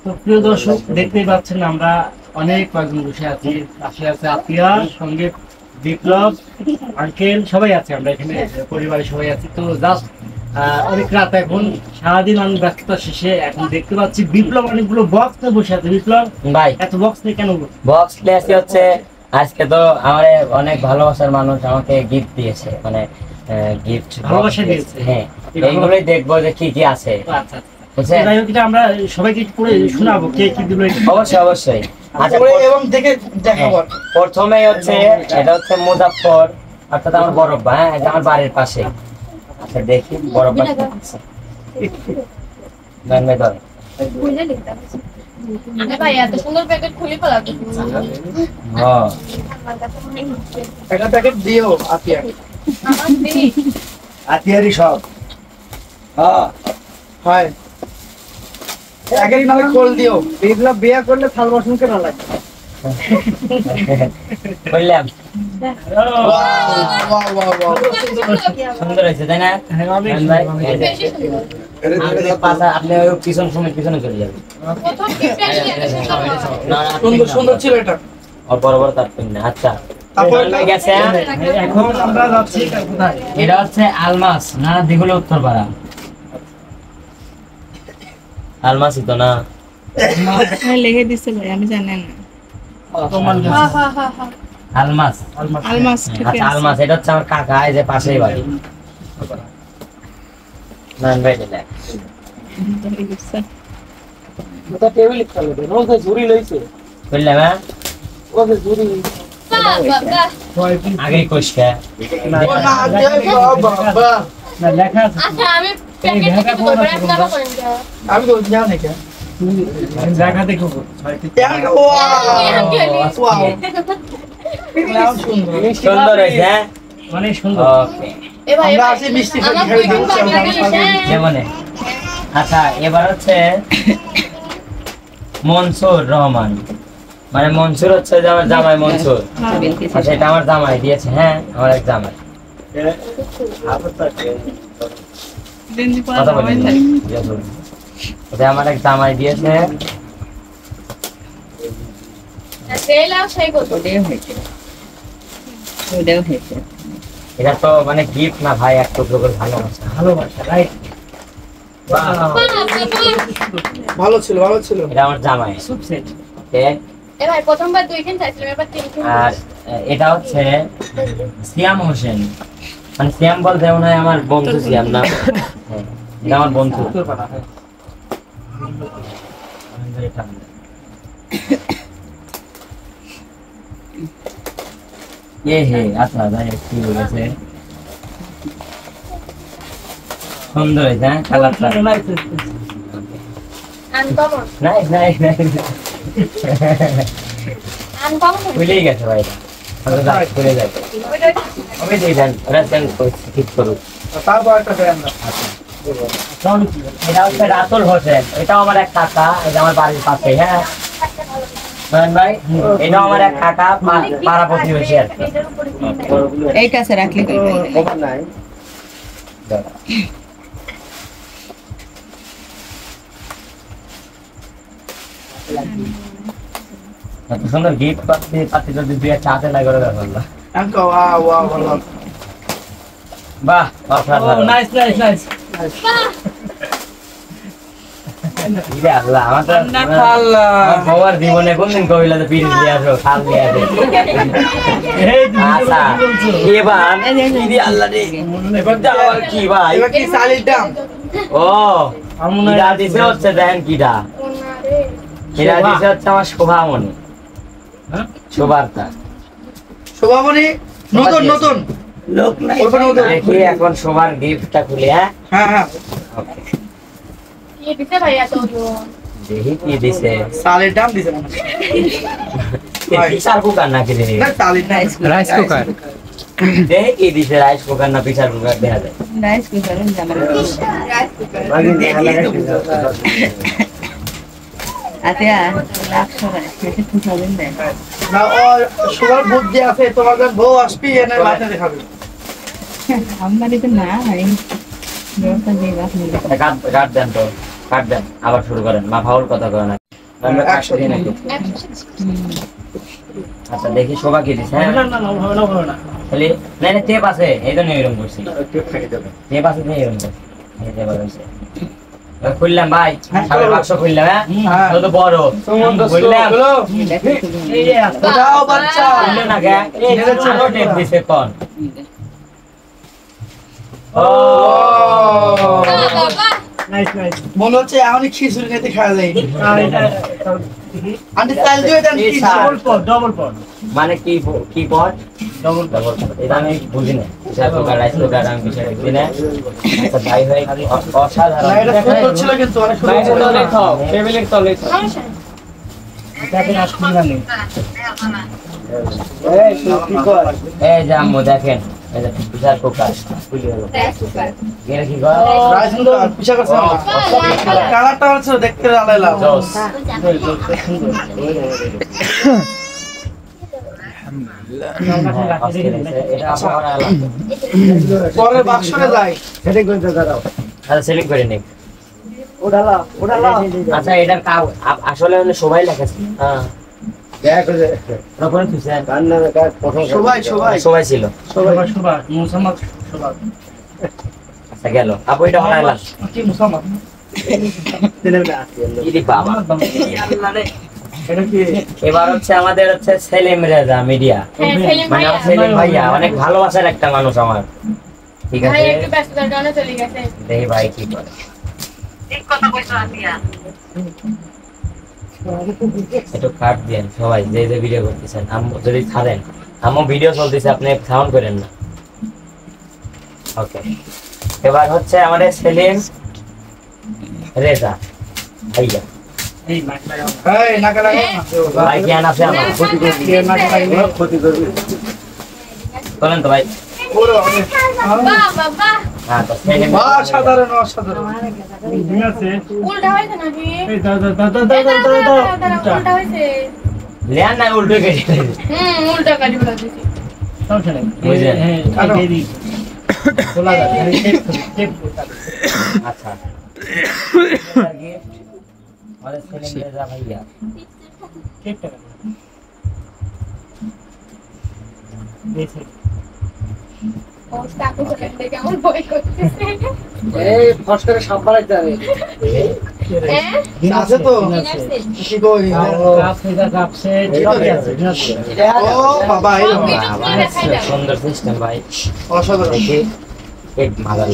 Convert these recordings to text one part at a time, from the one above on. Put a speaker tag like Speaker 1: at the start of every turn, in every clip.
Speaker 1: তো প্রিয় দর্শক দেখতেই পাচ্ছেন আমরা অনেক কয়েকজন বসে আছি, পাশে আছে আতিয়া, সঙ্গে বিপ্লব, আঙ্কেল, সবাই আছে। আমরা এখানে পরিবারের সবাই আছি। তো জাস্ট অনেক রাত এখন, সারাদিন অনেক ব্যস্ততা শেষে এখন দেখতে পাচ্ছি বিপ্লব অনেকগুলো বক্স নিয়ে বসে আছে। বিপ্লব
Speaker 2: ভাই
Speaker 1: এত বক্স নিয়ে কেন?
Speaker 2: বক্স প্লেসি হচ্ছে আজকে তো আমার অনেক ভালোবাসার মানুষ আমাকে গিফট দিয়েছে, মানে গিফট
Speaker 1: ভালোবাসা দিয়েছে।
Speaker 2: হ্যাঁ, এইগুলোই দেখবো যে কি কি আছে।
Speaker 1: আচ্ছা আচ্ছা, যাই হোক, এটা আমরা সবাইকে একটু পড়ে শোনাবো কে কি দিল।
Speaker 2: অবশ্যই অবশ্যই। আচ্ছা,
Speaker 3: এবং দেখে দেখাবো।
Speaker 2: প্রথমেই হচ্ছে এটা হচ্ছে মুজাফফর, অর্থাৎ আমার বড়ব্বা। হ্যাঁ, এটা আমার বাড়ির পাশে। আচ্ছা দেখি বড়ব্বা কি আছে। গান ধর।
Speaker 4: আরে ভাই এত সুন্দর প্যাকেট খুলে ফেলাতে।
Speaker 2: হ্যাঁ,
Speaker 3: একটা প্যাকেট দিও আতিয়া।
Speaker 4: আমার দিই
Speaker 1: আতিয়ারি সব।
Speaker 2: হ্যাঁ
Speaker 3: হয় প্যাকেট নালে খোল দিও। বিপ্লব বিয়া করলে থাল বাসন কেন লাগে?
Speaker 2: বললাম
Speaker 3: বাহ বাহ বাহ,
Speaker 2: সুন্দর হয়েছে তাই না?
Speaker 4: বেশি সুন্দর।
Speaker 2: আপনি ওই পিছন সময় পিছনে চলে যাবেন।
Speaker 4: প্রথম গিফটটা
Speaker 3: সুন্দর সুন্দর ছিল এটা।
Speaker 2: বড় বড় তার পিন না। আচ্ছা
Speaker 3: তারপরে
Speaker 2: গেছে।
Speaker 1: এখন আমরা যাচ্ছি কোথায়?
Speaker 2: এটা হচ্ছে আলমাস না, দিগুলো উত্তরপাড়া। আলমাসই তো না?
Speaker 5: লিখে দিছে ভাই, আমি জানি না।
Speaker 4: হ্যাঁ হ্যাঁ হ্যাঁ হ্যাঁ।
Speaker 2: আলমাস।
Speaker 5: আলমাস ঠিক
Speaker 2: আচ্ছা
Speaker 5: আছে।
Speaker 2: আলমাস, এটা হচ্ছে আমার কাকা, এই যে পাশেই বাড়ি। নান ভাই দিলে
Speaker 3: ওটা টেবিল খালো দেন। ওকে ঝুরি লইছে।
Speaker 2: বললাম হ্যাঁ,
Speaker 3: ওকে ঝুরি।
Speaker 4: বাহ বাহ বাহ।
Speaker 2: আগে কইসকা
Speaker 3: ও না দে বাবা।
Speaker 1: না, লেখা আছে।
Speaker 4: আচ্ছা আমি প্যাকেটটা কি করব? আপনি জামা করেন যা।
Speaker 3: আমি তো জানি কেন।
Speaker 1: জায়গা দেখো।
Speaker 3: সুন্দর
Speaker 2: সুন্দর হয়েছে। হ্যাঁ
Speaker 1: অনেক সুন্দর।
Speaker 2: ওকে
Speaker 4: এ ভাই
Speaker 3: আমরা আছি মিষ্টি
Speaker 4: আমার
Speaker 3: খাই
Speaker 4: প্রথম
Speaker 3: দিচ্ছি।
Speaker 4: বাংলাদেশ।
Speaker 2: যেমন আচ্ছা এবার হচ্ছে মনসুর রহমান, মানে মনসুর হচ্ছে যে আমার জামাই মনসুর। আচ্ছা এটা আমার জামাই দিয়েছে। হ্যাঁ, আমার এক জামাই। কথা বলি এটা আমার এক জামাই দিয়েছে।
Speaker 4: তেলাও সেই কত?
Speaker 2: এটা তো মানে গিফট না ভাই, এক টুকরো করে ভালোবাসা।
Speaker 1: ভালোবাসা, রাইট?
Speaker 3: ভালো ছিল ভালো ছিল।
Speaker 2: এটা আমার জামাই।
Speaker 1: খুব সেট।
Speaker 2: ওকে।
Speaker 4: এ ভাই প্রথমবার দুইখান চাইছিলাম, এবার তিনখান।
Speaker 2: আর এটা হচ্ছে সিয়াম হোসেন, মানে সিয়াম বলতে মনে হয় আমার বন্ধু সিয়াম না। হ্যাঁ, এটা আমার বন্ধু। আচ্ছা যাই একটু হয়েছে, সুন্দর হয়েছে। হ্যাঁ, কালারটা
Speaker 4: uncommon
Speaker 2: nice nice nice.
Speaker 4: Uncommon.
Speaker 2: ভুলেই গেছে ভাই, ভুলে যায়। আমি দিয়ে দেন, রেস্টুরেন্ট ঠিক করুক।
Speaker 3: তারপর একটা ফ্যান দাও।
Speaker 2: এটা হচ্ছে রাতুল হোসেন, এটাও আমার এক কাকা, এটা আমার বাড়ির পাশে। হ্যাঁ ভাই, এটা আমার এক কাকা, পাড়া প্রতিবেশী আর কি।
Speaker 5: এই কাছে রাখলে
Speaker 3: ওখানে নাই।
Speaker 2: এত সুন্দর গিফট পাচ্ছি যদি দুই একটা হাতে লাগে ব্যাপার না।
Speaker 3: আঙ্কো ওয়াও ওয়াও ভালো।
Speaker 2: বাহ অসাধারণ।
Speaker 1: Nice nice nice.
Speaker 2: ইরে আল্লাহ, আমার তো
Speaker 3: আল্লাহ।
Speaker 2: আমার বউয়ার জীবনে কোনদিন কইলা যে পিরিচ দিয়ে আসো, খাল দিয়ে আসো। আচ্ছা এবার ইরে আল্লাহ রে, এবার তো আবার কি ভাই?
Speaker 3: এবার কি শালির দাম?
Speaker 2: ও ইরা দিছে হচ্ছে, দেখেন কিটা ইরা দিছে হচ্ছে আমার শোভামণি।
Speaker 1: হ্যাঁ?
Speaker 2: শোভার্তা
Speaker 3: শোভামণি নতুন নতুন
Speaker 2: লোক নাই।
Speaker 3: ওখানে ওদের-
Speaker 2: দেখি এখন শোভার গিফটটা খুলি। হ্যাঁ
Speaker 3: হ্যাঁ হ্যাঁ
Speaker 2: ওকে,
Speaker 4: কি দিতে ভাই এত ওজন?
Speaker 2: দেখি কি দিছে।
Speaker 3: শালির দাম দিছে মনে হয়।
Speaker 2: পিসার কুকার নাকি দেখি,
Speaker 3: না শালির দাম।
Speaker 1: Rice cooker.
Speaker 2: দেখি কি দিছে। রাইস কুকার না পিসার কুকার দেখা যায়।
Speaker 5: রাইস কুকার জামার আতিয়া লাখশো দেয়।
Speaker 3: না ও সুগার বুদ্ধি আছে, তোমাদের বউ আসবি এনে বাচ্চা দেখাবে।
Speaker 5: আমার তো না এই ব্যবস্থা দিয়ে বাপ নিয়ে
Speaker 2: কাট দেন তো, কাট দেন, আবার শুরু করেন। মা ফাউল কথা কয় না। আমরা 100 দিন নাকি আচ্ছা দেখি শোভা কি দিছে হ্যাঁ
Speaker 1: না হবে না
Speaker 2: খালি না না টেপ আছে এই জন্য এরকম করছি টেপ আছে না এরকম করছি এই যে বলছে খুললাম ভাই সাড়ে 500 খুললাম হ্যাঁ তো বড় খুললাম
Speaker 1: এই যে আছে।
Speaker 3: যাও বাচ্চা
Speaker 2: খুললে না কে এই যে ছোট টেপ দিছে কোন ও
Speaker 4: বাবা
Speaker 1: নাইস
Speaker 3: মনে হচ্ছে এমনই খিচুড়ি খেতে খাওয়া যায়
Speaker 1: আর এটা
Speaker 3: আন্টি চাল দিয়ে দেন কি
Speaker 1: ডবল পট
Speaker 2: মানে কি পট ডবল এটা আমি বুঝি না এটা তো রাইস তো আমি বিষয় দেখি না আচ্ছা ভাই ভাই অসাধারণ
Speaker 3: না এটা সুন্দর ছিল কিন্তু অনেক সুন্দর ছিল
Speaker 2: টেবিলের তলে
Speaker 4: সমস্যা নেই।
Speaker 1: এটাকে রাসকুলা নেই
Speaker 3: এই কি কর
Speaker 2: এই যে আম্মু দেখেন এই যে বিশাল কুকার খুলি হলো এর কি কর
Speaker 3: রাইস সুন্দর পিছা করছে কালারটা হচ্ছে দেখতে আলাদা
Speaker 2: জোস এটা আপনারা আলাদা
Speaker 3: পরে বাক্সরে যাই
Speaker 1: সেটিং করতে দাঁড়াও
Speaker 2: আচ্ছা সেলিং করে নিন
Speaker 3: ওডালা
Speaker 2: আচ্ছা এটার কাউ আসলে হলো সবাই লেখেছে হ্যাঁ তখন তুই সবাই ছিল
Speaker 1: সবার মুসাম্মদ সবার
Speaker 2: আচ্ছা গেল আপু এটা হরাইলাম
Speaker 1: কি মুসাম্মদ
Speaker 2: ইদি বাবা
Speaker 1: এটা কি
Speaker 2: এবার হচ্ছে আমাদের হচ্ছে সেলিম রেজা মিডিয়া
Speaker 4: হ্যাঁ, সেলিম
Speaker 2: মানে
Speaker 4: ভাইয়া।
Speaker 2: আমার সেলিম ভাইয়া অনেক ভালোবাসার একটা মানুষ আমার ঠিক
Speaker 4: ভাই
Speaker 2: আছে
Speaker 4: একটু ব্যস্ততার কারণে চলে গেছে।
Speaker 2: দেখি ভাই কি করে একটু কাট দেন সবাই যে যে ভিডিও করতেছেন আম্মু যদি ছাড়েন আম্মু ভিডিও চলতেছে আপনি সাউন্ড করেন না ওকে এবার হচ্ছে আমাদের সেলিম রেজা ভাইয়া
Speaker 1: এই মাইক লাগাও
Speaker 3: এই নাকা লাগা
Speaker 2: ভাই জ্ঞান আছে আমার
Speaker 3: ক্ষতি করবি নাকা লাগলে ক্ষতি করবি
Speaker 2: বলেন তো ভাই
Speaker 4: বাহ, বাহ, বাহ।
Speaker 2: হ্যাঁ তো সেলিম
Speaker 3: অসাধারণ অসাধারণ
Speaker 1: ঠিক আছে
Speaker 4: উল্টা হয়েছে নাকি?
Speaker 1: এই দাও
Speaker 4: উল্টা হয়েছে।
Speaker 2: লেয়ার না উল্টো কেটে
Speaker 4: উল্টা কাটি বলে দিছি।
Speaker 1: সমস্যা নেই
Speaker 2: বুঝলেন?
Speaker 1: হ্যাঁ এই দিই খোলা যাবে টেপ
Speaker 2: আচ্ছা আমাদের সেলিম রেজা ভাইয়া
Speaker 1: টেপটা
Speaker 4: ও, কাকু বলে দেখে আমার ভয় করতেছে।
Speaker 3: এই ফসকারে সাপ বাড়াইতে হবে
Speaker 4: হ্যাঁ?
Speaker 3: আছে তো কি কই ও বাবা এই
Speaker 2: সুন্দর সিস্টেম ভাই
Speaker 3: অসাধারণ
Speaker 2: দেখি এক মাদার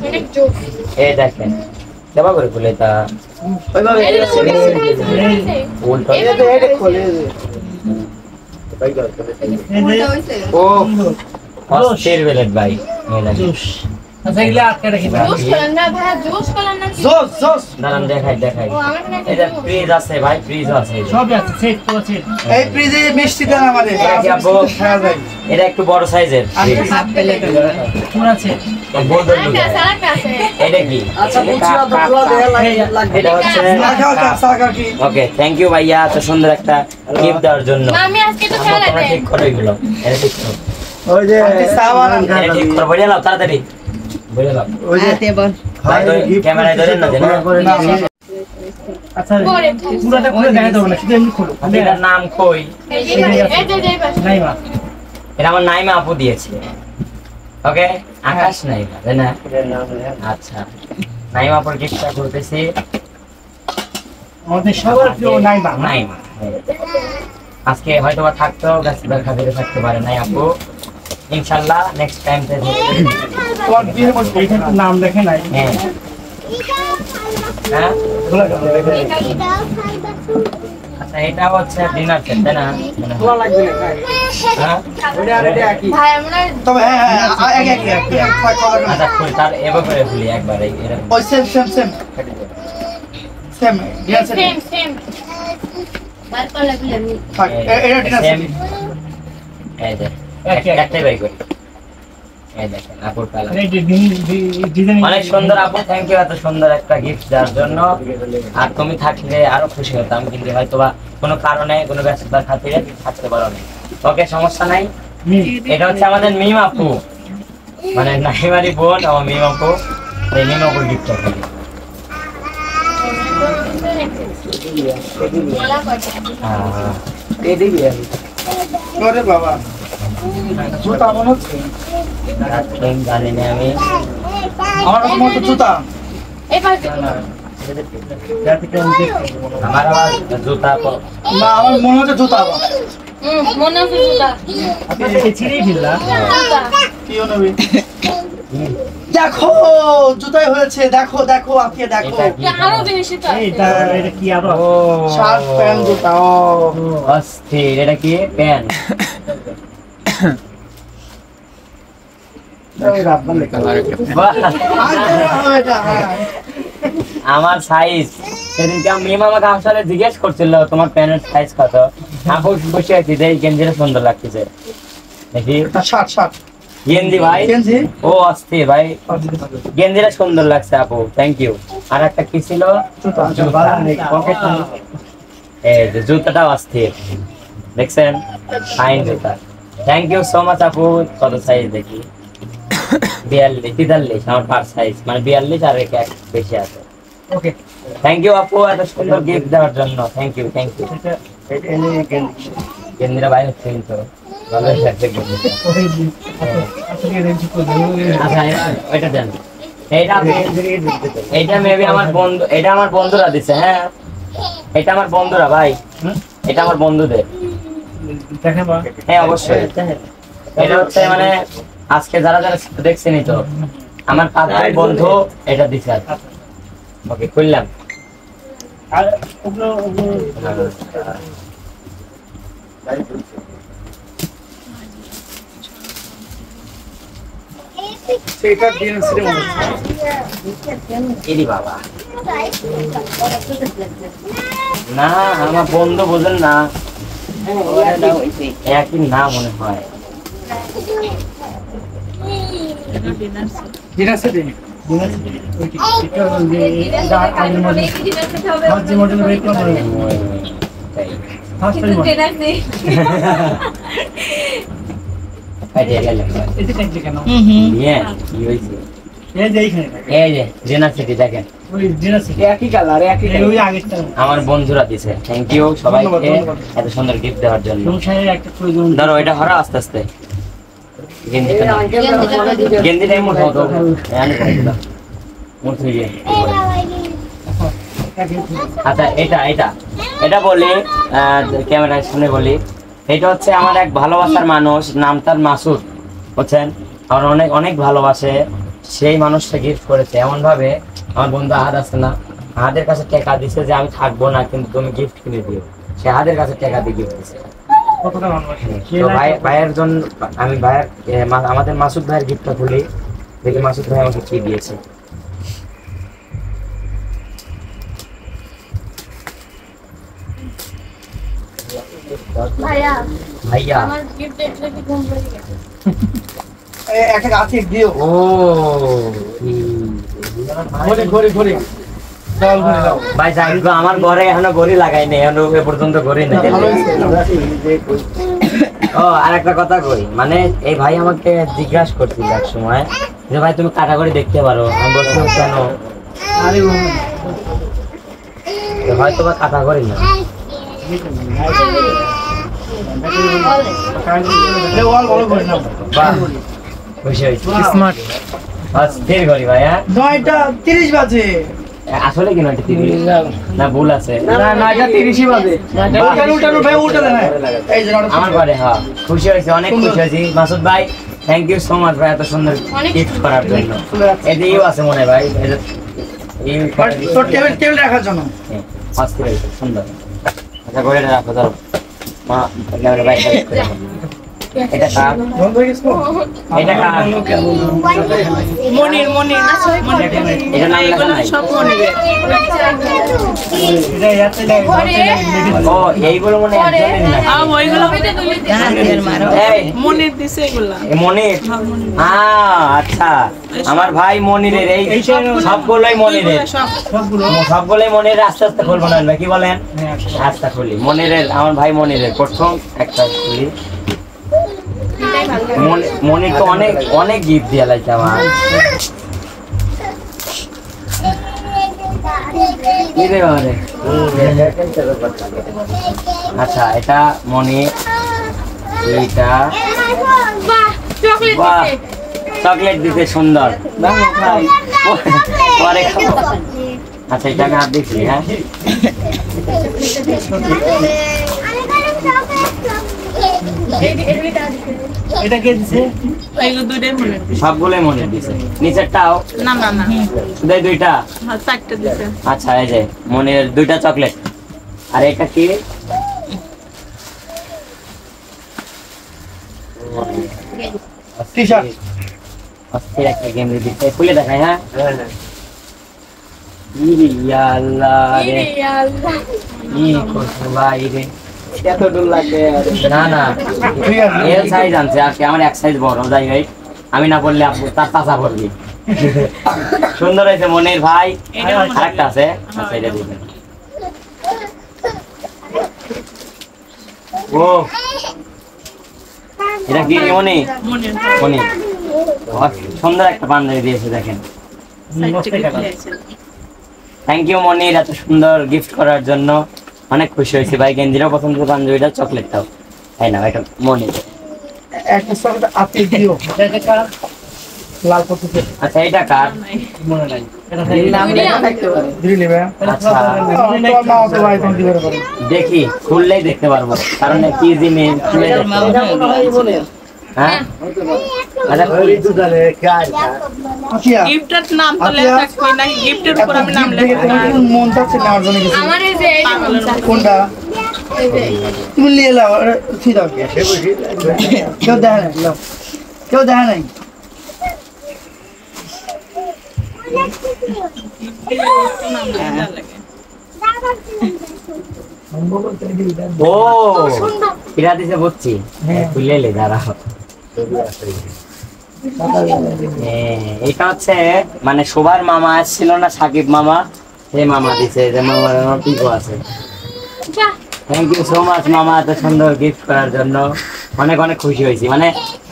Speaker 4: অনেক জোর।
Speaker 2: এই দেখেন কেবা করে খুলে তা
Speaker 3: ওইভাবে
Speaker 4: এই যে উল্টা হয়েছে।
Speaker 2: উল্টো
Speaker 3: এটা এটা খোলে
Speaker 2: ও অস্থির বেলেট ভাই এই দেখেন
Speaker 1: আচ্ছা এগুলো আটকে রাখি
Speaker 4: জোস করেন না ভাইয়া, জোস করেন না কি?
Speaker 3: জোস জোস
Speaker 2: দাঁড়ান দেখাই
Speaker 4: ও, আমার মনে হয়
Speaker 2: এই যে
Speaker 4: জোস।
Speaker 2: ফ্রিজ আছে ভাই ফ্রিজ আছে এই যে।
Speaker 1: সব আছে সেট তো সেট
Speaker 3: এই ফ্রিজে মিষ্টি দেন আমাদের
Speaker 2: কি আপু?
Speaker 3: খাওয়া যায়
Speaker 2: এটা একটু বড় সাইজের ফ্রিজ
Speaker 5: হাফ প্লেট
Speaker 1: পুরা সেট
Speaker 2: বোতল
Speaker 4: আরেকটা আছে, আরেকটা আছে।
Speaker 2: এটা কি
Speaker 3: আচ্ছা বুঝছি না তো পুরো দেয়া লাগবে
Speaker 2: এটা হচ্ছে
Speaker 3: সাকা সাকা কি
Speaker 2: ওকে থ্যাংক ইউ ভাইয়া এত সুন্দর একটা গিফট দেওয়ার জন্য
Speaker 4: না, আমি আজকে তো
Speaker 2: আম্মু,
Speaker 4: খেলা
Speaker 2: তোমরা
Speaker 4: দেয়।
Speaker 2: ঠিক করো এগুলো এটা ঠিক করো
Speaker 3: ওই যে সাবান
Speaker 2: এটা ঠিক করো বুঝে নাও তাড়াতাড়ি বুঝে নাও
Speaker 3: ওই যে
Speaker 5: হাতে বল
Speaker 2: ভাই ক্যামেরায় ধরেন না যেন
Speaker 1: আচ্ছা
Speaker 4: পরে
Speaker 1: পুরাটা খুলে দেখা যাবে না শুধু এমনি খুলো
Speaker 2: এটার নাম কই
Speaker 4: এই যে, এই যে, এই পাশে।
Speaker 1: নাই মা
Speaker 2: এটা আমার নাইমা আপু দিয়েছে ওকে আকাশ নাইমা তাই না আচ্ছা নাইমা আপুর গিফটটা করতেছি
Speaker 1: আমাদের সবার প্রিয় নাই মা
Speaker 2: নাইমা আজকে হয়তো বা থাকতেও গাছের খাতিরে থাকতে পারে নাই আপু ইনশাল্লাহ নেক্সট টাইম
Speaker 3: তোমার বিয়ের মধ্যে
Speaker 1: এইটা তো নাম দেখে নাই
Speaker 2: হ্যাঁ হ্যাঁ আচ্ছা এটা হচ্ছে ডিনার সেট তাই না
Speaker 3: তোলা লাগবে না খাই
Speaker 2: হ্যাঁ
Speaker 3: ওইটা আর এটা একই
Speaker 4: ভাই, মনে হয়
Speaker 3: তবে হ্যাঁ হ্যাঁ এক এক এক এক কলা
Speaker 2: আচ্ছা খুল তার এবার করে খুলি একবার এরকম
Speaker 3: ওই same same same same dear same
Speaker 4: same, same.
Speaker 3: থাক এটা ডিনার সেম
Speaker 2: এই যে একটাই বাই করি এই দেখেন আপুর কালার
Speaker 1: এই ডিজাইন
Speaker 2: অনেক সুন্দর আপু থ্যাংক ইউ এত সুন্দর একটা গিফট দেওয়ার জন্য আর তুমি থাকলে আরো খুশি হতাম কিন্তু হয়তো বা কোনো কারণে কোনো ব্যস্ততার খাতিরে থাকতে পারো না ওকে সমস্যা নাই এটা হচ্ছে আমাদের মিম আপু মানে নাইমারি বোন আমার মিম আপু এই মিম আপুর গিফট
Speaker 4: মেলা করে।
Speaker 3: ওরে বাবা জুতা মনে হচ্ছে
Speaker 2: জানি না আমি।
Speaker 3: আমার কাছে মতো জুতা
Speaker 4: এবার
Speaker 2: আমার আবার জুতা
Speaker 3: না আমার মনে হচ্ছে জুতা আমার
Speaker 4: মনে হচ্ছে জুতা।
Speaker 1: ছিঁড়েই ফেললাম।
Speaker 4: জুতা।
Speaker 3: কি নেবে দেখো জুতাই হয়েছে দেখো দেখো আপনি দেখো
Speaker 2: এটা কি?
Speaker 4: আরো বেশি তো আছে।
Speaker 1: এটা কি আবার?
Speaker 2: ও
Speaker 3: শার্ট প্যান্ট জুতা ও
Speaker 2: অস্থির। এটা কি প্যান্ট? বাহ! আমার সাইজ সেদিনকে মেম আমাকে আসলে জিজ্ঞেস করছিল তোমার প্যান্টের সাইজ কত। আপু বসে আছি যে এই গেঞ্জিটা সুন্দর লাগতেছে দেখি।
Speaker 3: শার্ট শার্ট
Speaker 2: গেঞ্জি ভাই
Speaker 3: গেঞ্জি
Speaker 2: ও অস্থির ভাই, গেঞ্জিটা সুন্দর লাগছে আপু, থ্যাংক ইউ। আর একটা কি ছিল? এই যে জুতাটা অস্থির, দেখছেন? ফাইন জুতা, থ্যাংক ইউ সো মাচ আপু। কত সাইজ দেখি? 42 43 আমার পার সাইজ, মানে 42 আর এক বেশি আছে।
Speaker 1: ওকে,
Speaker 2: থ্যাংক ইউ আপু এত সুন্দর গিফট দেওয়ার জন্য, থ্যাংক ইউ থ্যাংক ইউ। গেঞ্জিটা ভাই হচ্ছে কিন্তু ভালো লাগছে গেঞ্জিটা। আচ্ছা ওইটা দেন। এইটা মেবি আমার বন্ধু, এটা আমার বন্ধুরা দিছে। হ্যাঁ এটা আমার বন্ধুরা ভাই, এটা আমার বন্ধুদের। হ্যাঁ অবশ্যই, এটা হচ্ছে মানে আজকে যারা যারা দেখছেনই তো আমার 5 ভাই বন্ধু এটা দিছে। ওকে খুললাম।
Speaker 3: সেটা ডিএনসি মনে হচ্ছে
Speaker 2: এরি বাবা না, আমার বন্ধু বুঝেন না, একই না মনে হয়।
Speaker 3: ডিএনসি দিন
Speaker 2: আমার বন্ধুরা দিছে, থ্যাংক ইউ সবাইকে এত সুন্দর গিফট দেওয়ার জন্য। ধরো এটা হরা আস্তে আস্তে গেঞ্জিটাই মোটা হতো। আচ্ছা এটা এটা এটা বলি ক্যামেরার সামনে বলি, এটা হচ্ছে আমার এক ভালোবাসার মানুষ, নাম তার মাসুদ, বুঝছেন? আমার অনেক অনেক ভালোবাসে, সেই মানুষটা গিফট করেছে এমন ভাবে। আমার বন্ধু আহাদ আছে না, আহাদের কাছে টাকা দিছে যে আমি থাকবো না কিন্তু তুমি গিফট কিনে দিও, সে আহাদের কাছে টাকা দিয়ে গিফট দিছে। তো ভাইয়ের জন্য আমি ভাইয়ের আমাদের মাসুদ ভাইয়ের গিফটটা খুলি, দেখি মাসুদ ভাই আমাকে কি দিয়েছে।
Speaker 4: ভাইয়া
Speaker 2: ভাইয়া
Speaker 4: আমার গিফট দেখলে কি ঘুম পেয়ে গেছে?
Speaker 3: একটা গাছে দিও
Speaker 2: ও
Speaker 3: ঘরে ঘরে ঘরে দাও ঘরে দাও
Speaker 2: ভাই যাই হোক, আমার ঘরে এখনো ঘড়ি লাগাই নাই, এখনো এ পর্যন্ত ঘড়ি নাই। ও আর একটা কথা কই, মানে এই ভাই আমাকে জিজ্ঞাসা করছিল এক সময় যে ভাই তুমি কাটা করে দেখতে পারো, আমি বলছিলাম কেন? হয়তো বা কাটা করি না। বাহ, খুশি হয়েছি।
Speaker 1: স্মার্ট
Speaker 2: অস্থির করি ভাই। হ্যাঁ
Speaker 3: 9:30 বাজে
Speaker 2: আসলে কি 9:30 না ভুল আছে?
Speaker 3: না 9:30 বাজে উল্টানো ভাই উল্টানো না এই যে
Speaker 2: আমার ঘরে। হ্যাঁ খুশি হয়েছি, অনেক খুশি হয়েছি মাসুদ ভাই, থ্যাংক ইউ সো মাচ ভাই এত সুন্দর গিফট করার জন্য। এদিকেও আছে মনে হয় ভাই,
Speaker 3: তোর টেবিল রাখার জন্য
Speaker 2: অস্থির হয়েছে, সুন্দর। আচ্ছা ঘড়িটা রাখো, ধরো মা ক্যামেরা ভাই এটা কার?
Speaker 3: বন্ধ হয়ে গেছে
Speaker 2: এটা কার?
Speaker 5: মনির মনির
Speaker 2: এটা নাম লেখা নাই? ও এইগুলো মনে হয় একজনের নাকি?
Speaker 5: ওইগুলো
Speaker 2: এই,
Speaker 5: মনির দিছে এগুলা।
Speaker 2: এ মনির? আচ্ছা আমার ভাই মনিরের, এই সবগুলোই মনিরের, সবগুলোই মনিরের। আস্তে আস্তে খুলবো না কি বলেন? আস্তে খুলি মনিরের, আমার ভাই মনিরের প্রথম একটা খুলি। মনির তো অনেক অনেক গিফট দিয়ে লাগছে আমার। কি রে বাবারে? আচ্ছা এটা মনে এইটা
Speaker 4: বাহ চকলেট
Speaker 2: বাহ
Speaker 4: দিছে
Speaker 2: চকলেট দিতে সুন্দর পরে খাবো। আচ্ছা এটা আমি আর দেখছি হ্যাঁ
Speaker 1: এটা কে দিছে?
Speaker 5: এইগুলো দুইটাই মনে দিছে।
Speaker 2: সবগুলোই মনে দিছে নিচেরটাও
Speaker 5: না না না
Speaker 2: শুধু এই দুইটা
Speaker 5: চারটা দিছে।
Speaker 2: আচ্ছা এই যে মনের দুইটা চকলেট আর এটা কি
Speaker 3: টি-শার্ট
Speaker 2: অস্থির একটা গেম দিচ্ছে খুলে দেখাই হ্যাঁ ইরে ইয়া আল্লাহ রে
Speaker 4: ইরে আল্লাহ
Speaker 2: কি করছো ভাই রে
Speaker 3: এত দূর লাগে
Speaker 2: না না
Speaker 3: ঠিক আছে
Speaker 2: এর সাইজ আনছে আর কি আমার এক সাইজ বড় যাই ভাই আমি না পড়লে আপু তার চাচা পড়বি সুন্দর হয়েছে মনের ভাই আরেকটা আছে আচ্ছা এটা দিবেন ও এটা কি মনে মনে সুন্দর একটা পাঞ্জাবি দিয়েছে দেখেন থ্যাংক ইউ মনির এত সুন্দর গিফট করার জন্য অনেক খুশি হয়েছি ভাই গেঞ্জিরও পছন্দ পাঞ্জাবিটা চকলেটটাও তাই না এটা মনির
Speaker 3: একটা সঙ্গে আপনি দিও
Speaker 1: এটা কার?
Speaker 3: লাল পতুতে
Speaker 2: আচ্ছা এটা কার
Speaker 1: মনে নাই। এটা
Speaker 5: নাম লেখা থাকতে পারে।
Speaker 3: দিলি নেবে
Speaker 2: আচ্ছা
Speaker 3: তোমার মা তো ভাই তুমি দিবে পারো
Speaker 2: দেখি খুললেই দেখতে পারবো কারণ কি জিনিস খুলে দেখতে পারবো। হ্যাঁ আচ্ছা খুলি।
Speaker 3: আতিয়া
Speaker 5: গিফটের নাম তো লেখা থাকবে না, গিফটের উপর আমি নাম লেখা
Speaker 3: তোমার কোন মন চাচ্ছে নেওয়ার জন্য কিছু
Speaker 4: আমার এই যে এই যে মন চাচ্ছে।
Speaker 3: কোনটা
Speaker 4: এই যে
Speaker 3: তুমি নিয়ে নাও ঠিক আছে কেউ দেখে নাই নাও। কেউ দেখে নাই
Speaker 2: ও কিরা দিছে বুঝছি খুলে এলে দাঁড়াও এটা হচ্ছে মানে সবার মামা আসছিল না সাকিব মামা সেই মামা দিছে যে মামার আমার পিকো আছে
Speaker 4: বাহ
Speaker 2: থ্যাংক ইউ সো মাচ মামা এত সুন্দর গিফট করার জন্য অনেক অনেক খুশি হয়েছি মানে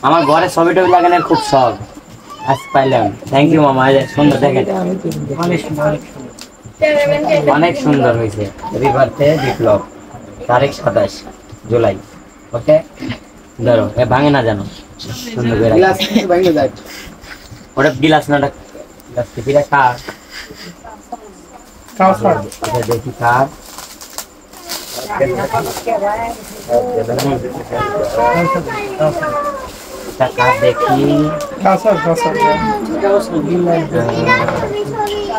Speaker 2: আমার ঘরে ছবি টবি লাগানোর খুব শখ আজ পাইলাম থ্যাংক ইউ মামা এই যে সুন্দর দেখেন
Speaker 1: অনেক সুন্দর, অনেক সুন্দর।
Speaker 2: অনেক সুন্দর হয়েছে রিভার্তে বিপ্লব তারিখ 27 জুলাই ওকে ধরো এ ভাঙে না জানো সুন্দর করে
Speaker 3: গ্লাস ভাঙে যায়
Speaker 2: ওটা গিলাস না ওটা গ্লাস টিপিটা কার
Speaker 3: কাউসার
Speaker 2: আচ্ছা দেখি কার এটা কার দেখি
Speaker 3: কাউসার কাউসার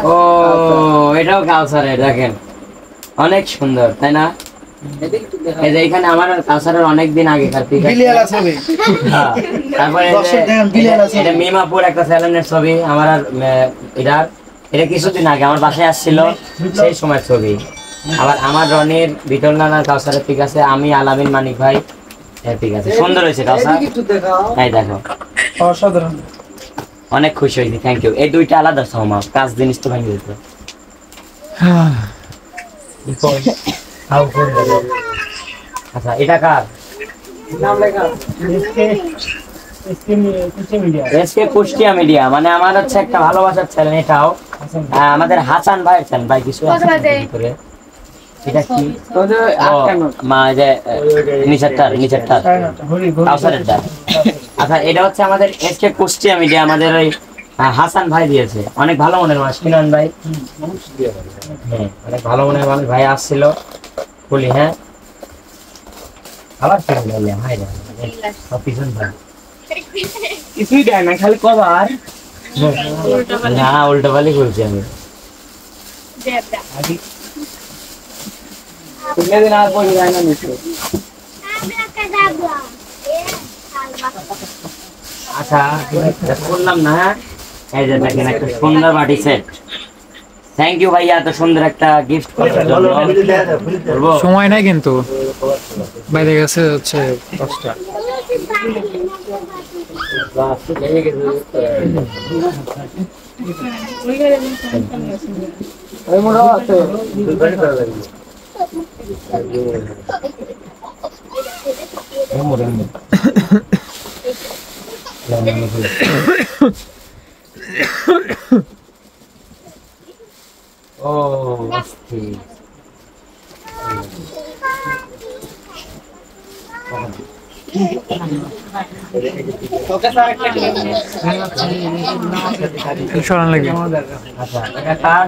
Speaker 2: ও এটাও কাউসারের দেখেন অনেক সুন্দর তাই না এই যে এখানে আমার কাউসারের অনেক দিন আগেকার পিক আছে।
Speaker 3: বিলিয়ালা ছবি
Speaker 2: হ্যাঁ, তারপরে এই যে-
Speaker 3: দর্শক দেখেন, বিলিয়াল আছে।
Speaker 2: এটা মিমাপুর একটা স্যালনের ছবি আমার আর এটা কিছুদিন আগে আমার বাসায় আসছিল সেই সময়ের ছবি আবার আমার রনির বিটল নানার কাউসারের পিক আছে আমি আলামিন মানিক ভাই ঠিক আছে সুন্দর হয়েছে কাউসার এই দেখো
Speaker 3: অসাধারণ
Speaker 2: অনেক খুশি হয়েছি থ্যাংক ইউ এই দুইটা আলাদা সমা কাজ জিনিস তো ভেঙে দিত আচ্ছা এটা কার এসকে কুষ্টিয়া মিডিয়া মানে আমার হচ্ছে একটা ভালোবাসার চ্যানেল এটাও আমাদের হাসান ভাইয়ের চ্যানেল ভাই কিছু আছে
Speaker 4: কত বাজে?
Speaker 2: ভিতরে? এটা কি ও, মা এই যে নিচেরটার কাউসারের ডাল। আচ্ছা এটা হচ্ছে আমাদের এসকে কুষ্টিয়া মিডিয়া আমাদের ওই হাসান ভাই দিয়েছে অনেক ভালো মনের মানুষ কিনন ভাই হ্যাঁ অনেক ভালো মনের মানুষ ভাই আসছিল বলি হ্যাঁ আবার কেন বললাম ভাই না পিছন ভাই
Speaker 3: কিছুই দেয় না খালি কভার
Speaker 2: না উল্টো পালি করছি আমি
Speaker 4: দেবদা
Speaker 3: দিন আর পড়ে যায় না নিচে
Speaker 2: আচ্ছা এটা করলাম না হ্যাঁ এই যে দেখেন একটা সুন্দর বাটি সেট থ্যাংক ইউ ভাইয়া এত সুন্দর একটা গিফট করার জন্য বলবো
Speaker 6: সময় নাই কিন্তু বাইরে গেছে হচ্ছে 10টা
Speaker 3: ওই মোড় আছে
Speaker 2: ও
Speaker 6: সরান লাগে
Speaker 2: আচ্ছা এটা কার?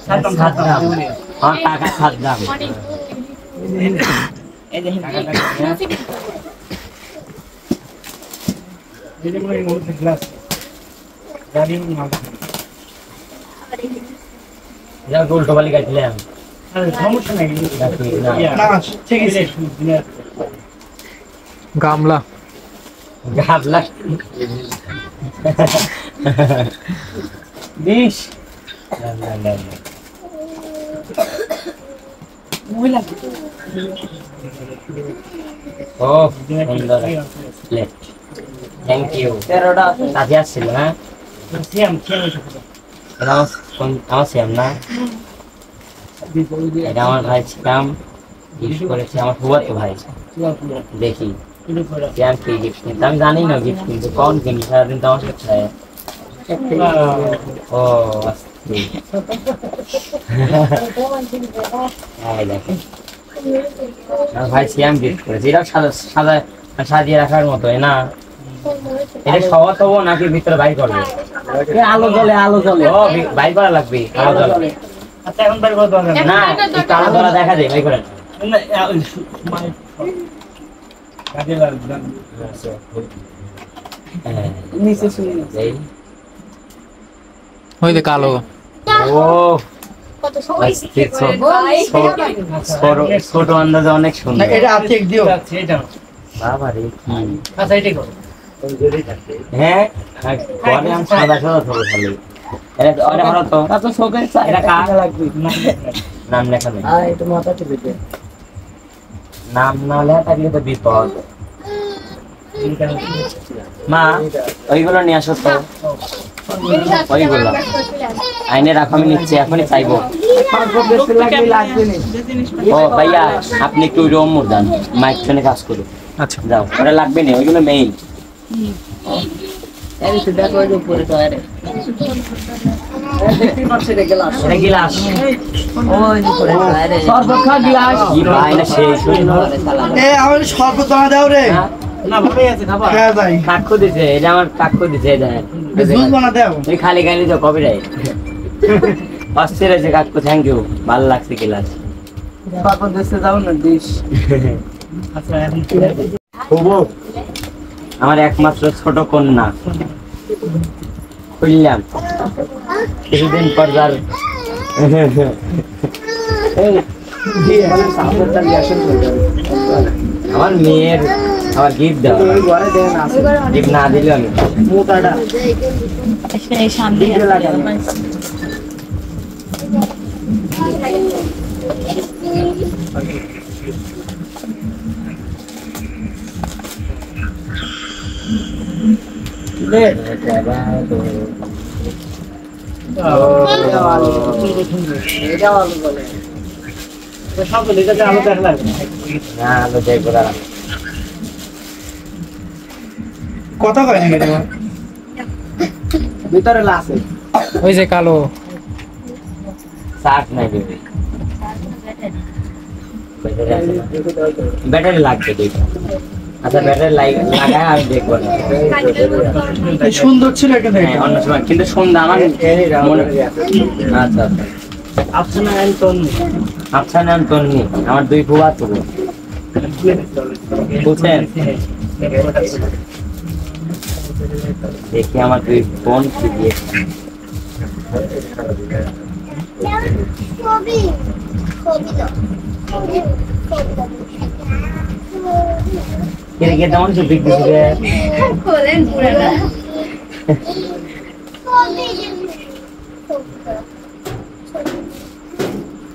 Speaker 2: 7 গ্রাম। আমার টাকা 7 গ্রাম। এই দেখেন এটা উল্টো বালি কাটলাম।
Speaker 1: সমস্যা নাই
Speaker 3: না ঠিক আছে
Speaker 6: গামলা
Speaker 2: গাবলা 20 ও সুন্দর প্লেট থ্যাংক ইউ 13টা সাথে আসছিল হ্যাঁ এটা আমার সেম না এটা আমার ভাই ছিলাম গিফট করেছে আমার ফুফাতো ভাই দেখি কেন কি গিফট কিনতে আমি জানি না গিফট কিনতে কোন কিনি সারাদিন তো আমার সাথে ও আস্তে দেখেন আমার ভাই সিয়াম গিফট করেছে এটাও সাদা সাজিয়ে রাখার মতো না এটা সবার তবু নাকি ভিতরে বাইর করবে আলো জ্বলে ও বাইর করা লাগবে আলো জ্বলে
Speaker 1: আচ্ছা এখন বাইরে করা দরকার
Speaker 2: না একটু আলো জ্বলা দেখা যায় বাইর করেন
Speaker 1: না কাজে লাগবে
Speaker 2: নিচে শুনে
Speaker 6: ওই যে কালো
Speaker 2: ও
Speaker 4: কত সময়
Speaker 2: ছোট আন্দাজে অনেক
Speaker 3: না
Speaker 2: সুন্দর
Speaker 3: এটা আর্থিক দিও
Speaker 1: আচ্ছা এটা
Speaker 2: বাবা রে
Speaker 1: আচ্ছা এটাই করো
Speaker 2: হ্যাঁ পরে আমি সাদা সাদা ধরো খালি এটা ওটা হলো তো তা তো শোকে এটা কার লাগবে নাম লেখা নেই
Speaker 3: এটা মাথা টিপে দে
Speaker 2: নাম না লেখা থাকলে তো বিপদ মা ওইগুলো নিয়ে আসো তো ওইগুলো আইনে রাখো আমি নিচ্ছি এখনই চাইবো ও ভাইয়া আপনি একটু রুম মুরদান মাইক ফোনে কাজ করুন
Speaker 6: আচ্ছা
Speaker 2: যাও ওটা লাগবে না ওইগুলো মেইন এটা গিলাস কি ভাই না শেষ
Speaker 3: এ আমার শরবত বানা দাও রে
Speaker 1: না ভালোই আছে খাবার
Speaker 3: হ্যাঁ ভাই
Speaker 2: কাকু দিছে এটা আমার কাকু দিছে
Speaker 3: জুস বানা দাও
Speaker 2: তুই খালি খালি তো কপিরাইট অস্থির আছে কাকু থ্যাংক ইউ ভালো লাগছে গিলাস
Speaker 3: শরবত দিতে দাও না দিস
Speaker 1: আচ্ছা এখন
Speaker 2: আমার একমাত্র ছোট কন্যা খুললাম কিছুদিন পর যার আমার মেয়ের আমার গিফট দেওয়া গিফট না দিলে আমি
Speaker 1: সব লেগেছে আলো দেখা লাগবে
Speaker 2: না আলো যাই করা
Speaker 3: কথা কয় না রে ভিতরে লাসে
Speaker 6: ওই যে কালো
Speaker 2: শার্ট নাই দেবে ব্যাটারি লাগবে দুইটা আচ্ছা ব্যাটারি লাগায় আমি দেখবো না
Speaker 3: সুন্দর ছিল কিন্তু
Speaker 2: হ্যাঁ, অন্য সময় কিন্তু সন্ধ্যা আমার মনে আচ্ছা
Speaker 1: আফসানা অ্যান্টন
Speaker 2: আচ্ছা নাম তন্নি আমার দুই ফুয়া তো বুঝছেন দেখি আমার দুই বোন কি দিয়েছে
Speaker 4: ছবি ছবি দাও
Speaker 2: কে কে তেমন তো বিগ দিছে
Speaker 4: খোলেন পুরোটা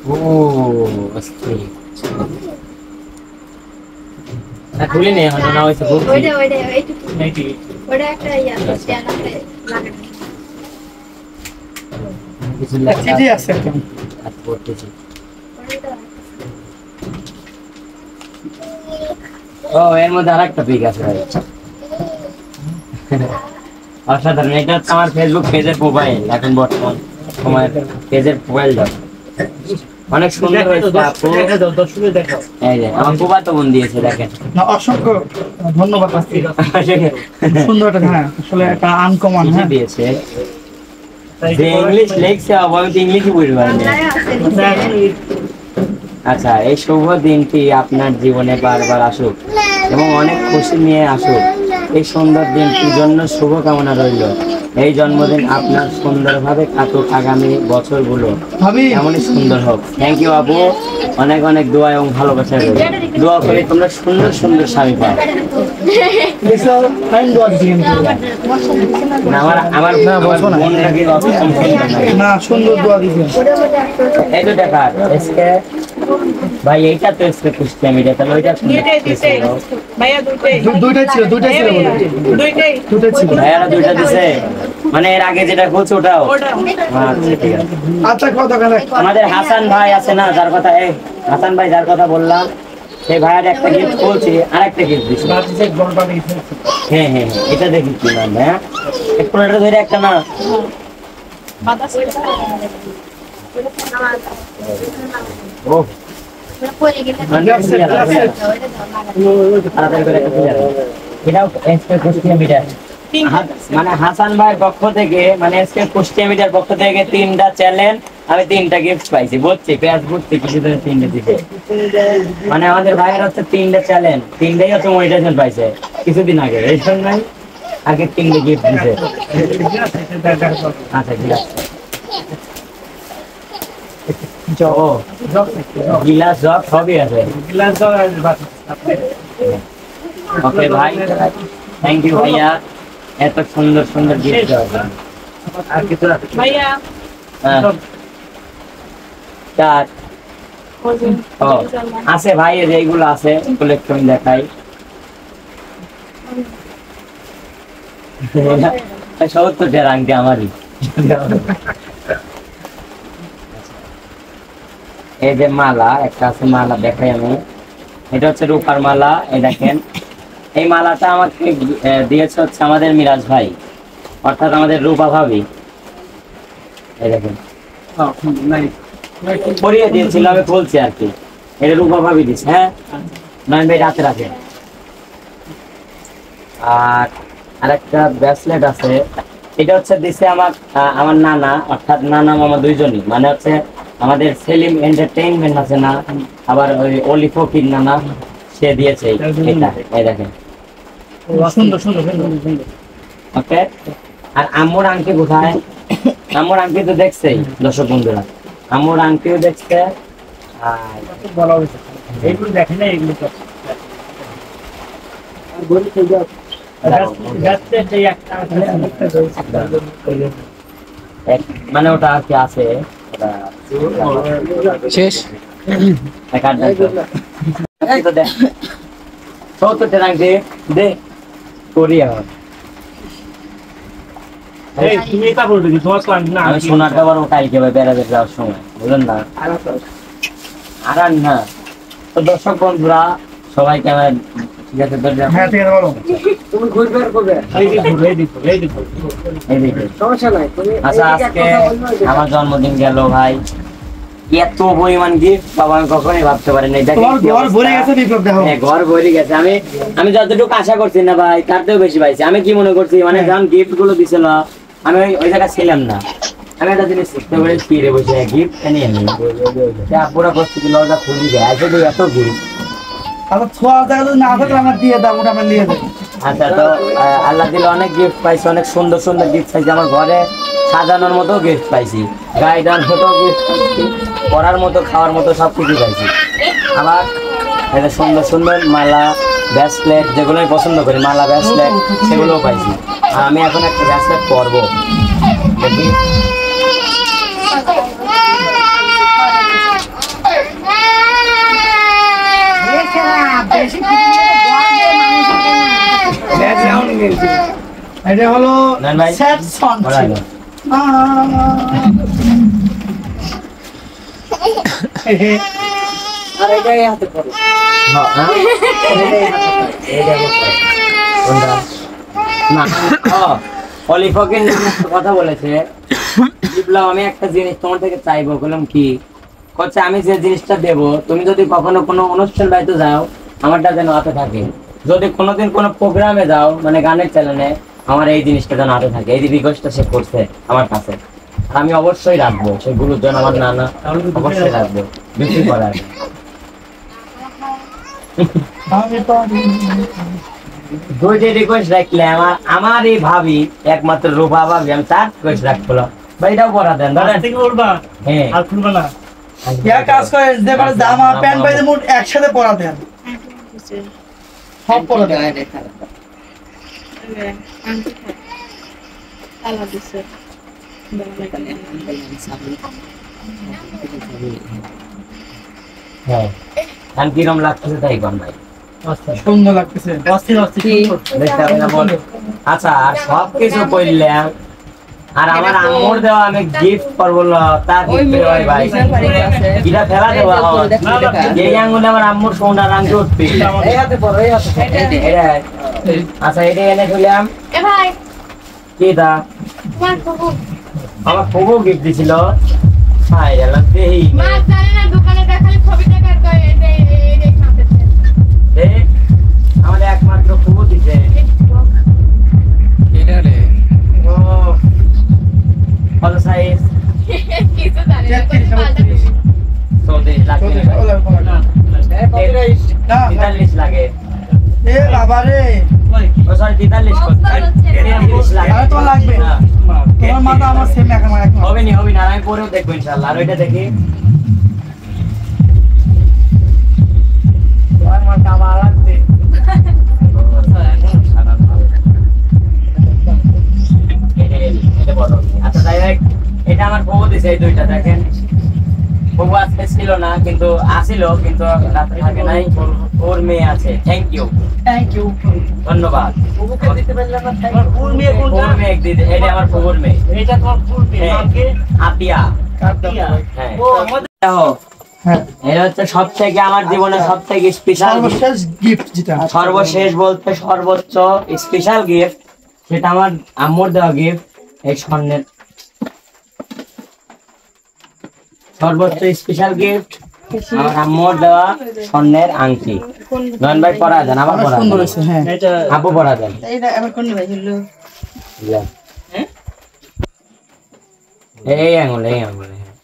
Speaker 2: ও অস্থির না খুলি নেই হলো না হইছে খুব
Speaker 4: ওইটা এইটুকু
Speaker 1: এইটি
Speaker 4: ওটা একটা ইয়া জানাতে লাগে
Speaker 2: কিছু
Speaker 3: চিঠি আছে একটা
Speaker 2: হাত পড়তেছি ও এর মধ্যে আরেকটা পিক আছে ভাই অসাধারণ এটা হচ্ছে আমার ফেসবুক পেজের প্রোফাইল এখন বর্তমান সময় পেজের প্রোফাইল দাও অনেক সুন্দর হয়েছে আপু।
Speaker 1: দর্শকদের দেখো
Speaker 2: এই যে আমার ফুফাতো বোন দিয়েছে দেখেন।
Speaker 3: না অসংখ্য ধন্যবাদ আসছি সুন্দর একটা হ্যাঁ আসলে একটা আনকমন
Speaker 2: কি
Speaker 3: হ্যাঁ
Speaker 2: দিয়েছে যে ইংলিশ লেখছে আমি তো ইংলিশই বুঝতে পারি না। আচ্ছা, এই শুভ দিনটি আপনার জীবনে বারবার আসুক এবং অনেক খুশি নিয়ে আসুক। এই সুন্দর দিনটির জন্য শুভকামনা রইল। এই জন্মদিন আপনার সুন্দরভাবে কাটুক, আগামী বছরগুলো
Speaker 3: ভাবি
Speaker 2: এমনই সুন্দর হোক। থ্যাংক ইউ আপু, অনেক অনেক দোয়া এবং ভালোবাসা রইল। দোয়া করি তোমরা সুন্দর সুন্দর স্বামী পাও।
Speaker 3: ফাইন দোয়া দিন
Speaker 2: না, আমার
Speaker 3: না, বসো না।
Speaker 2: বোনটাকে অত সুন্দর লাগে।
Speaker 3: না সুন্দর দোয়া দিছেন
Speaker 2: এই তো দেখা এসকে ভাই, এইটা তো এসকে কুষ্টিয়া মিডিয়া, তাহলে ওইটা
Speaker 5: দুইটাই দুইটাই ভাইয়া দুইটাই
Speaker 3: দুইটাই ছিল দুইটাই ছিল বলে
Speaker 5: দুইটাই
Speaker 3: দুইটাই ছিল
Speaker 2: ভাইয়ারা দুইটা দিছে, মানে এর আগে যেটা করছে ওটাও।
Speaker 5: ওটা
Speaker 2: আচ্ছা ঠিক আছে।
Speaker 3: আচ্ছা কত কানে
Speaker 2: আমাদের হাসান ভাই আছে না, যার কথা হাসান ভাই যার কথা বললাম, সেই ভাইয়ার একটা গিফট বলছি, আর একটা গিফট দিচ্ছে। হ্যাঁ হ্যাঁ হ্যাঁ, এটা দেখি কি নাম। হ্যাঁ একটু এটা ধরে একটা না।
Speaker 5: বাতাস
Speaker 2: ও তাড়াতাড়ি করে একটা দিয়ে দাও। এটাও এসকে কুষ্টিয়া মিডিয়া, মানে হাসান ভাইয়ের পক্ষ থেকে, মানে এসকে কুষ্টিয়া মিডিয়ার পক্ষ থেকে 3টা চ্যালেঞ্জ, আমি 3টা গিফট পাইছি। বুঝছি ফেসবুক থেকে কিছুদিন 3টে দিছে, মানে আমাদের ভাইয়ের হচ্ছে 3টা চ্যালেঞ্জ, 3টাই হচ্ছে মনিটাইজেশন পাইছে কিছুদিন আগে। এই জন্য আগে 3টে গিফট দিছে। আচ্ছা ঠিক আছে। ও গিলাস জগ সবই আছে। ওকে ভাই, থ্যাংক ইউ ভাইয়া, এত সুন্দর সুন্দর গিফট দেওয়ার জন্য। আর কিছু আছে?
Speaker 5: ভাইয়া
Speaker 2: হ্যাঁ। চার। ও, আছে ভাই, এই যে এইগুলো আছে, এগুলো একটু আমি দেখাই। 70 আংটি আমারই। এই যে মালা একটা আছে, মালা দেখাই আমি। এটা হচ্ছে রূপার মালা, এই দেখেন। এই মালাটা আমাকে দিয়েছে হচ্ছে আমাদের মিরাজ ভাই, অর্থাৎ আমাদের রূপা ভাবি। এই দেখেন পরিয়ে দিয়েছিল, আমি বলছি আর কি। এটা রূপা ভাবি দিচ্ছে। হ্যাঁ নয়ন ভাই রাতে রাখে। আর আরেকটা ব্রেসলেট আছে, এটা হচ্ছে দিছে আমার নানা, অর্থাৎ নানা মামা দুইজনই, মানে হচ্ছে আমাদের সেলিম এন্টারটেইনমেন্ট আছে না, আবার ওই অলি ফকির নানা, সে দিয়েছে এটা। এই দেখেন
Speaker 3: সুন্দর সুন্দর সুন্দর
Speaker 2: ওকে। আর আম্মুর আংটি কোথায়? আম্মুর আংটি তো দেখছেই দর্শক বন্ধুরা, আম্মুর আংটিও দেখছে। আর
Speaker 1: বলা হয়েছে এইগুলো দেখে না, এগুলো তো
Speaker 2: মানে ওটা আর কি আছে, ওটা
Speaker 6: শেষ।
Speaker 2: 70 আংটি দে করি এখন।
Speaker 1: এই তুমি এটা বলবে কি তোমার ক্লায়েন্ট না
Speaker 2: আমি সোনাটা আবার ওটাই কে বেড়াতে যাওয়ার সময়, বুঝলেন না? আর না তো দর্শক বন্ধুরা সবাই কেমন ঠিক আছে?
Speaker 3: হ্যাঁ ঠিক আছে বলো
Speaker 1: তুমি ঘুরবে আর করবে এই দিক
Speaker 2: এইদিকে। আচ্ছা, আজকে আমার জন্মদিন গেল ভাই, এত পরিমাণ গিফট পাবো আমি কখনোই ভাবতে পারিনি।
Speaker 3: তোমার ঘর ভরে গেছে বিপ্লব দেখো
Speaker 2: হ্যাঁ ঘর ভরে গেছে। আমি যতটুকু আশা করছি না ভাই, তার থেকেও বেশি পাইছি। আমি কি মনে করছি, মানে যখন গিফট গুলো দিছিল আমি ওই জায়গায় ছিলাম না, আমি একটা জিনিস শিখতে পারি, কি রে বসে গিফট নিয়ে নি পুরো প্রস্তুতি লজা খুলি যায় এত গিফট।
Speaker 3: আচ্ছা ছোয়া জায়গা যদি না থাকলে আমার দিয়ে দাও, ওটা আমার নিয়ে দেবো।
Speaker 2: আচ্ছা, তো আল্লাহ দিলে অনেক গিফট পাইছি, অনেক সুন্দর সুন্দর গিফট পাইছি। আমার ঘরে সাজানোর মতো গিফট পাইছি, গাইডার মতো গিফট পাইছি, পড়ার মতো, খাওয়ার মতো সব কিছু পাইছি। আবার এটা সুন্দর সুন্দর মালা, ব্রেসলেট, যেগুলো আমি পছন্দ করি, মালা ব্রেসলেট, সেগুলোও পাইছি। আর আমি এখন একটা ব্রেসলেট পরবো, দেখি।
Speaker 3: এটা হলো
Speaker 2: নেন ভাই।
Speaker 3: স্যাড সং
Speaker 2: ওরাই
Speaker 3: ছিল
Speaker 2: না।
Speaker 3: আর এটাই হাতে পড়ো
Speaker 2: হ্যাঁ, হ্যাঁ? এইটা কোনটা? না, অলি ফকির নামে একটা কথা বলেছে। বিপ্লব, আমি একটা জিনিস তোমার থেকে চাইবো। বললাম কি? হচ্ছে আমি যে জিনিসটা দেবো, তুমি যদি কখনো কোনো অনুষ্ঠান বাড়িতে যাও, আমারটা যেন হাতে থাকে। যদি কোনোদিন কোনো প্রোগ্রামে যাও, মানে গানের চ্যানেলে, আমার এই জিনিসটা যেন হাতে থাকে। এই যে রিকোয়েস্টটা সে করছে আমার কাছে, আর আমি অবশ্যই রাখবো সেগুলোর জন্য। আমার নানা অবশ্যই রাখবো, বিক্রি করার। দুইটা রিকোয়েস্ট রাখলে আমার এই ভাবি, একমাত্র রূপা ভাবি, আমি তার রিকোয়েস্ট রাখবো। ভাই এটাও পড়া দেন, ধরেন।
Speaker 1: থেকে উঠবা
Speaker 2: হ্যাঁ,
Speaker 1: আর খুলবা না।
Speaker 3: এক কাজ করে যে করে জামা প্যান্ট বাইরে মোট একসাথে পরা দেন, সব পরা দেন।
Speaker 5: তালা দিছে
Speaker 2: হ্যাঁ, এখন কিরম লাগতেছে তাই কম ভাই।
Speaker 1: আচ্ছা
Speaker 3: সুন্দর লাগতেছে।
Speaker 1: অস্থির অস্থির
Speaker 2: দেখতে হবে না বল। আচ্ছা, আর সব কিছু করলাম, আর আমার আম্মুর দেওয়া আমি গিফট করবো, তা দিতে হয় ভাই। এটা ফেলা দেওয়া হয়, এই আঙ্গুলে আমার আম্মুর সোনার আঙ্গুল উঠবে।
Speaker 3: এই হাতে পরো, এই হাতে।
Speaker 2: এটাই। আচ্ছা, এটা এনে ফেলাম।
Speaker 4: এ ভাই
Speaker 2: কি দা?
Speaker 4: তোমার খুব
Speaker 2: আমার খুবও গিফট দিছিল। হাই এলাম দেই
Speaker 4: মা জানে না দোকানে দেখালে ছবি টাকার কয় এই খাতেছে
Speaker 2: দে, আমার একমাত্র খুবও দিছে।
Speaker 6: এটা রে
Speaker 2: ও কত সাইজ?
Speaker 4: কিছু জানে না তুমি পাল্টা দিবি
Speaker 2: 34 লাগবে না ভাই।
Speaker 3: না
Speaker 2: 43 লাগে।
Speaker 3: এ বাবা রে,
Speaker 2: ও সরি 43 কত? 33 লাগে।
Speaker 3: আরে তোমার লাগবে না, তোমার মাথা আমার সেম এক আমার এক।
Speaker 2: হবে নি, আর আমি পরেও দেখবো ইনশাআল্লাহ। আর ওইটা দেখি,
Speaker 1: তোমার মাথা আমার লাগছে।
Speaker 2: এটা বড়। আচ্ছা যাই হোক, এটা আমার বউ দিছে। এই দুইটা দেখেন, বউ আজকে ছিল না, কিন্তু আসিল, কিন্তু রাতে থাকে নাই। ওর মেয়ে আছে। থ্যাংক ইউ, ধন্যবাদ।
Speaker 1: তোমার ফুল মেয়ে কোনটা?
Speaker 2: ওর মেয়ে দিদি, এটা আমার বউর মেয়ে।
Speaker 1: এটা তোমার ফুল মেয়ে নাম কি?
Speaker 2: আতিয়া।
Speaker 1: কাতিয়া।
Speaker 2: হ্যাঁ।
Speaker 1: ও আমাদের
Speaker 2: দেখো,
Speaker 3: হ্যাঁ,
Speaker 2: এটা হচ্ছে সব থেকে আমার জীবনে সব থেকে স্পেশাল,
Speaker 3: সর্বশেষ গিফট যেটা।
Speaker 2: সর্বশেষ বলতে সর্বোচ্চ স্পেশাল গিফট, সেটা আমার আম্মুর দেওয়া গিফট। এই স্বর্ণের সর্বোচ্চ স্পেশাল গিফট, আমার আম্মুর দেওয়া স্বর্ণের আংটি। নয়ন ভাই পরা দেন, আবার
Speaker 3: অনেক
Speaker 2: পরা
Speaker 3: সুন্দর
Speaker 2: দেন।
Speaker 3: হয়েছে। হ্যাঁ,
Speaker 1: এটা
Speaker 2: আপু পরা দেন।
Speaker 5: এইটা আবার কোন ভাই হলো
Speaker 2: দেন। এই আঙুল, এই আঙুল। হ্যাঁ,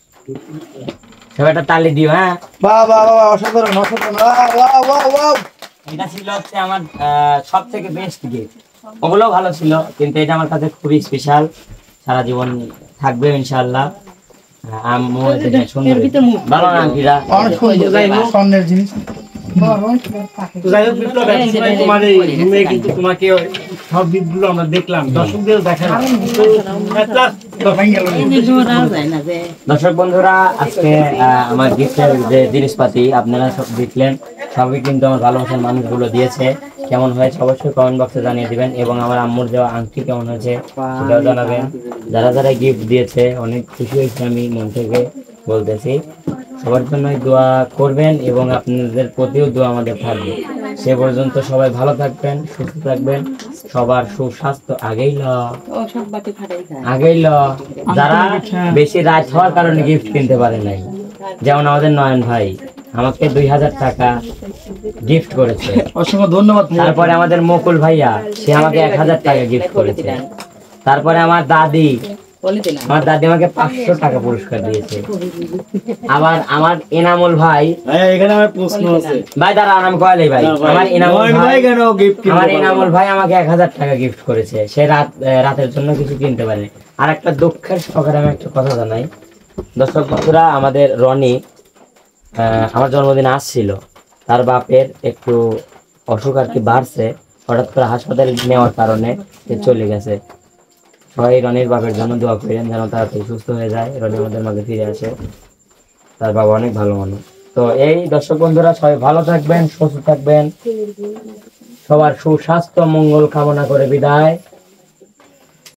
Speaker 2: সবাই একটা তালি দিও। হ্যাঁ,
Speaker 3: বাহ বাহ বাহ, অসাধারণ অসাধারণ, ওয়াও ওয়াও ওয়াও।
Speaker 2: এটা ছিল হচ্ছে আমার সব থেকে বেস্ট গিফট। ওগুলো ভালো ছিল, কিন্তু এটা আমার কাছে খুবই স্পেশাল, সারা জীবন থাকবে ইনশাআল্লাহ। আম্মু এটা সুন্দর, ভালো না আন্টিরা?
Speaker 3: অনেক সুন্দর, যাই হোক স্বর্ণের জিনিস।
Speaker 1: তো যাই হোক বিপ্লব, এখন তোমার এই রুমে কিন্তু তোমাকে সব গিফটগুলো আমরা দেখলাম, দর্শকদের দেখালাম। তো at last
Speaker 2: দর্শক বন্ধুরা, আজকে আমার গিফটের যে জিনিসপাতি আপনারা সব দেখলেন, সবই কিন্তু আমার ভালোবাসার মানুষগুলো দিয়েছে। কেমন হয়েছে অবশ্যই কমেন্ট বক্সে জানিয়ে দিবেন, এবং আমার আম্মুর দেওয়া আংটি কেমন হয়েছে সেটাও জানাবেন। যারা যারা গিফট দিয়েছে অনেক খুশি হয়েছে, আমি মন থেকে বলতেছি। সবার জন্যই দোয়া করবেন, এবং আপনাদের প্রতিও দোয়া আমাদের থাকবে। সে পর্যন্ত সবাই ভালো থাকবেন, সুস্থ থাকবেন, সবার সুস্বাস্থ্য আগেই আগেই যারা বেশি রাত হওয়ার কারণে গিফট কিনতে পারে নাই, যেমন আমাদের নয়ন ভাই আমাকে 2000 টাকা গিফট করেছে।
Speaker 3: অসংখ্য ধন্যবাদ।
Speaker 2: তারপরে আমাদের মুকুল ভাইয়া, সে আমাকে 1000 টাকা গিফট করেছে। তারপরে আমার দাদি আমাকে 500 টাকা পুরস্কার দিয়েছে। আবার আমার এনামুল ভাই,
Speaker 1: এখানে আমার প্রশ্ন আছে
Speaker 2: ভাই দাঁড়ান আমি কয়ালাই ভাই, আমার এনামুল ভাই
Speaker 1: কেন গিফট
Speaker 2: আমার এনামুল ভাই আমাকে 1000 টাকা গিফট করেছে। সে রাতের জন্য কিছু কিনতে পারেনি। আর একটা দুঃখের সহকারে আমি একটা কথা জানাই, দর্শক বন্ধুরা, আমাদের রনি আমার জন্মদিনে আসছিল, তার বাপের একটু অসুখ আর কি বাড়ছে, হঠাৎ করে হাসপাতালে নেওয়ার কারণে সে চলে গেছে। সবাই রনির বাপের জন্য দোয়া করেন যেন তাড়াতাড়ি সুস্থ হয়ে যায়, রনি আমাদের মাঝে ফিরে আসে। তার বাবা অনেক ভালো মানুষ। তো এই দর্শক বন্ধুরা, সবাই ভালো থাকবেন, সুস্থ থাকবেন, সবার সুস্বাস্থ্য মঙ্গল কামনা করে বিদায়।